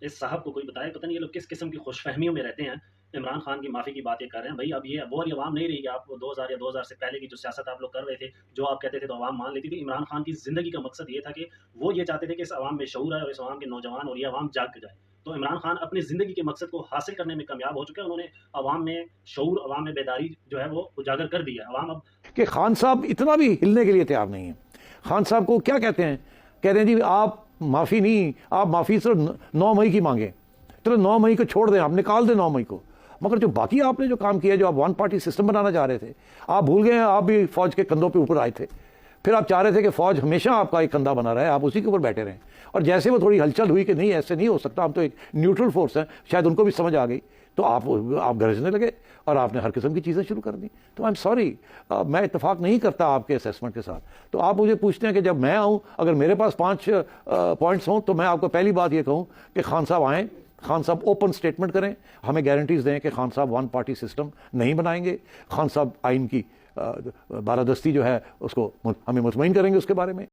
اس صاحب کو کوئی بتائے، پتہ نہیں یہ لوگ کس قسم کی خوش فہمیوں میں رہتے ہیں. عمران خان کی معافی کی باتیں کر رہے ہیں. بھائی اب یہ وہ والی عوام نہیں رہی کہ آپ 2000 یا 2000 سے پہلے کی جو سیاست آپ لوگ کر رہے تھے، جو آپ کہتے تھے تو عوام مان لیتی تھی. عمران خان کی زندگی کا مقصد یہ تھا کہ وہ یہ چاہتے تھے کہ اس عوام میں شعور آئے اور اس عوام کے نوجوان اور یہ عوام جاگ جائے. تو عمران خان اپنی زندگی کے مقصد کو حاصل کرنے میں کامیاب ہو چکے ہیں. انہوں نے عوام میں شعور، عوام میں بیداری جو ہے وہ اجاگر کر دی ہے. عوام اب کہ خان صاحب اتنا بھی ہلنے کے لیے تیار نہیں ہیں. خان صاحب کو کیا کہتے ہیں ہیں جی آپ معافی نہیں، آپ معافی صرف 9 مئی کی مانگیں. چلو 9 مئی کو چھوڑ دیں، آپ نکال دیں 9 مئی کو. مگر جو باقی آپ نے جو کام کیا، جو آپ 1 پارٹی سسٹم بنانا چاہ رہے تھے، آپ بھول گئے ہیں آپ بھی فوج کے کندھوں پہ اوپر آئے تھے. پھر آپ چاہ رہے تھے کہ فوج ہمیشہ آپ کا ایک کندھا بنا رہے، آپ اسی کے اوپر بیٹھے رہیں. اور جیسے وہ تھوڑی ہلچل ہوئی کہ نہیں ایسے نہیں ہو سکتا، ہم تو ایک نیوٹرل فورس ہیں، شاید ان کو بھی سمجھ آ گئی، تو آپ گرجنے لگے اور آپ نے ہر قسم کی چیزیں شروع کر دیں. تو آئی ایم سوری، میں اتفاق نہیں کرتا آپ کے اسیسمنٹ کے ساتھ. تو آپ مجھے پوچھتے ہیں کہ جب میں آؤں، اگر میرے پاس 5 پوائنٹس ہوں تو میں آپ کو پہلی بات یہ کہوں کہ خان صاحب آئیں، خان صاحب اوپن سٹیٹمنٹ کریں، ہمیں گارنٹیز دیں کہ خان صاحب 1 پارٹی سسٹم نہیں بنائیں گے. خان صاحب آئین کی بالادستی جو ہے اس کو ہمیں مطمئن کریں گے اس کے بارے میں.